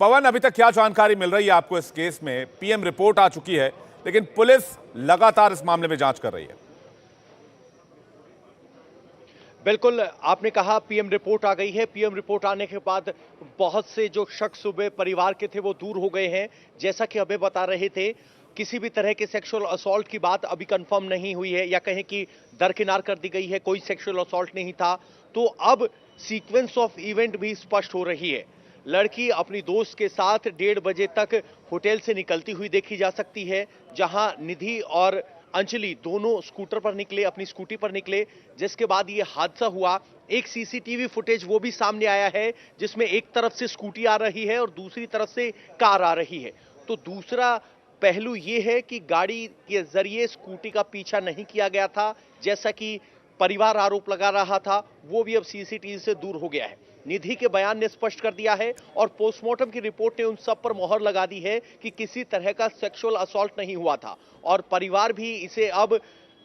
पवन, अभी तक क्या जानकारी मिल रही है आपको इस केस में? पीएम रिपोर्ट आ चुकी है, लेकिन पुलिस लगातार इस मामले में जांच कर रही है। बिल्कुल, आपने कहा पीएम रिपोर्ट आ गई है। पीएम रिपोर्ट आने के बाद बहुत से जो शख्स सुबह परिवार के थे वो दूर हो गए हैं। जैसा कि हमें बता रहे थे, किसी भी तरह के सेक्सुअल असॉल्ट की बात अभी कंफर्म नहीं हुई है, या कहें कि दरकिनार कर दी गई है, कोई सेक्सुअल असॉल्ट नहीं था। तो अब सीक्वेंस ऑफ इवेंट भी स्पष्ट हो रही है। लड़की अपनी दोस्त के साथ 1:30 बजे तक होटल से निकलती हुई देखी जा सकती है, जहां निधि और अंजलि दोनों स्कूटर पर निकले, अपनी स्कूटी पर निकले, जिसके बाद ये हादसा हुआ। एक सीसीटीवी फुटेज वो भी सामने आया है, जिसमें एक तरफ से स्कूटी आ रही है और दूसरी तरफ से कार आ रही है। तो दूसरा पहलू ये है कि गाड़ी के जरिए स्कूटी का पीछा नहीं किया गया था, जैसा कि परिवार आरोप लगा रहा था, वो भी अब सीसीटीवी से दूर हो गया है। निधि के बयान ने स्पष्ट कर दिया है और पोस्टमार्टम की रिपोर्ट ने उन सब पर मोहर लगा दी है कि किसी तरह का सेक्सुअल असॉल्ट नहीं हुआ था, और परिवार भी इसे अब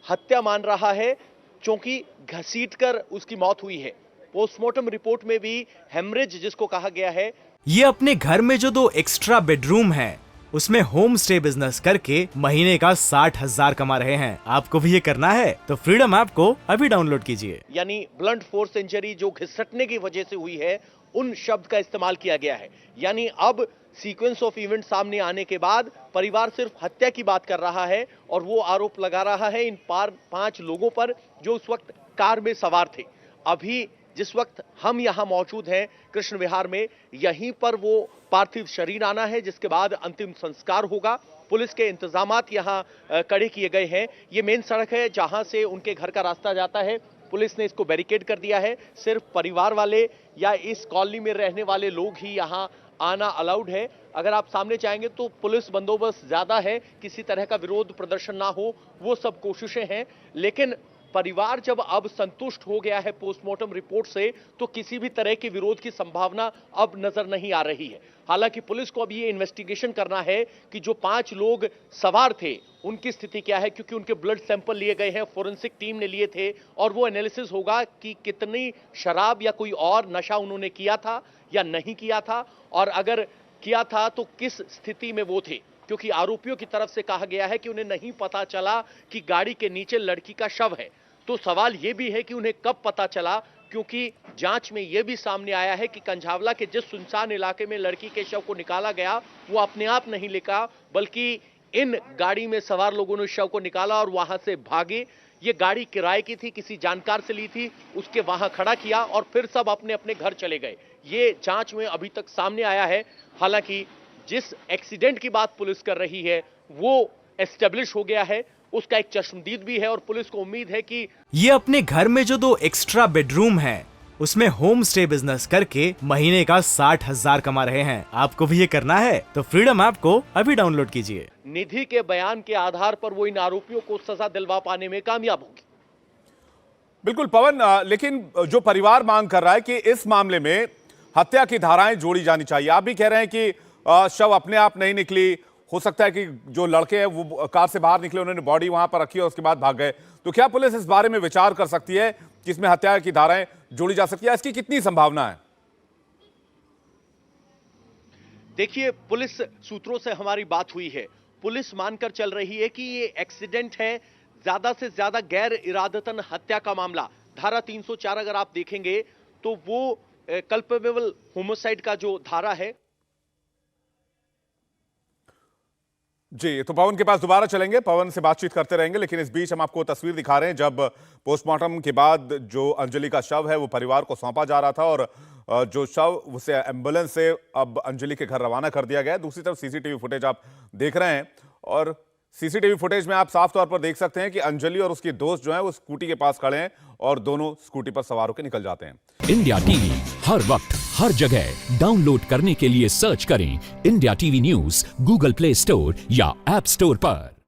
हत्या मान रहा है, क्योंकि घसीटकर उसकी मौत हुई है। पोस्टमार्टम रिपोर्ट में भी हेमरेज जिसको कहा गया है, ये अपने घर में जो 2 एक्स्ट्रा बेडरूम है उसमें होम स्टे बिजनेस करके महीने का 60,000 कमा रहे हैं। आपको भी ये करना है तो फ्रीडम ऐप को अभी डाउनलोड कीजिए। यानी ब्लंट फोर्स इंजरी जो घिसटने की वजह से हुई है, उन शब्द का इस्तेमाल किया गया है। यानी अब सीक्वेंस ऑफ इवेंट सामने आने के बाद परिवार सिर्फ हत्या की बात कर रहा है, और वो आरोप लगा रहा है इन 5 लोगों पर जो उस वक्त कार में सवार थे। अभी जिस वक्त हम यहां मौजूद हैं कृष्ण विहार में, यहीं पर वो पार्थिव शरीर आना है, जिसके बाद अंतिम संस्कार होगा। पुलिस के इंतजामात यहां कड़े किए गए हैं। ये मेन सड़क है जहां से उनके घर का रास्ता जाता है। पुलिस ने इसको बैरिकेड कर दिया है। सिर्फ परिवार वाले या इस कॉलोनी में रहने वाले लोग ही यहां आना अलाउड है। अगर आप सामने चाहेंगे तो पुलिस बंदोबस्त ज्यादा है, किसी तरह का विरोध प्रदर्शन ना हो, वो सब कोशिशें हैं। लेकिन परिवार जब अब संतुष्ट हो गया है पोस्टमार्टम रिपोर्ट से, तो किसी भी तरह के विरोध की संभावना अब नजर नहीं आ रही है। हालांकि पुलिस को अब ये इन्वेस्टिगेशन करना है कि जो 5 लोग सवार थे उनकी स्थिति क्या है, क्योंकि उनके ब्लड सैंपल लिए गए हैं, फोरेंसिक टीम ने लिए थे, और वो एनालिसिस होगा कि कितनी शराब या कोई और नशा उन्होंने किया था या नहीं किया था, और अगर किया था तो किस स्थिति में वो थे। क्योंकि आरोपियों की तरफ से कहा गया है कि उन्हें नहीं पता चला कि गाड़ी के नीचे लड़की का शव है। तो सवाल यह भी है कि उन्हें कब पता चला, क्योंकि जांच में यह भी सामने आया है कि कंझावला के जिस सुनसान इलाके में लड़की के शव को निकाला गया, वो अपने आप नहीं लिखा, बल्कि इन गाड़ी में सवार लोगों ने शव को निकाला और वहां से भागे। ये गाड़ी किराए की थी, किसी जानकार से ली थी, उसके वहां खड़ा किया और फिर सब अपने अपने घर चले गए। ये जांच में अभी तक सामने आया है। हालांकि जिस एक्सीडेंट की बात पुलिस कर रही है वो एस्टेब्लिश हो गया है, उसका एक चश्मदीद भी है, और पुलिस को उम्मीद है कि ये अपने घर में जो 2 एक्स्ट्रा बेडरूम है उसमें होम स्टे बिजनेस करके महीने का 60,000 कमा रहे हैं। आपको भी ये करना है तो फ्रीडम ऐप को अभी डाउनलोड कीजिए। निधि के बयान के आधार पर वो इन आरोपियों को सजा दिलवा पाने में कामयाब होगी। बिल्कुल पवन, लेकिन जो परिवार मांग कर रहा है कि इस मामले में हत्या की धाराएं जोड़ी जानी चाहिए। आप भी कह रहे हैं कि शव अपने आप नहीं निकली, हो सकता है कि जो लड़के हैं वो कार से बाहर निकले, उन्होंने बॉडी वहां पर रखी और उसके बाद भाग गए। तो क्या पुलिस इस बारे में विचार कर सकती है कि इसमें हत्या की धाराएं जोड़ी जा सकती है? इसकी कितनी संभावना है? देखिए, पुलिस सूत्रों से हमारी बात हुई है। पुलिस मानकर चल रही है कि ये एक्सीडेंट है, ज्यादा से ज्यादा गैर इरादतन हत्या का मामला। धारा 304 अगर आप देखेंगे तो वो कल्पेबल होमोसाइड का जो धारा है। जी, तो पवन के पास दोबारा चलेंगे, पवन से बातचीत करते रहेंगे, लेकिन इस बीच हम आपको तस्वीर दिखा रहे हैं जब पोस्टमार्टम के बाद जो अंजलि का शव है वो परिवार को सौंपा जा रहा था, और जो शव उसे एम्बुलेंस से अब अंजलि के घर रवाना कर दिया गया है। दूसरी तरफ सीसीटीवी फुटेज आप देख रहे हैं, और सीसीटीवी फुटेज में आप साफ तौर पर देख सकते हैं कि अंजलि और उसकी दोस्त जो है वो स्कूटी के पास खड़े हैं और दोनों स्कूटी पर सवार होकर निकल जाते हैं। इंडिया टीवी हर वक्त हर जगह डाउनलोड करने के लिए सर्च करें India TV news Google play store या ऐप स्टोर पर।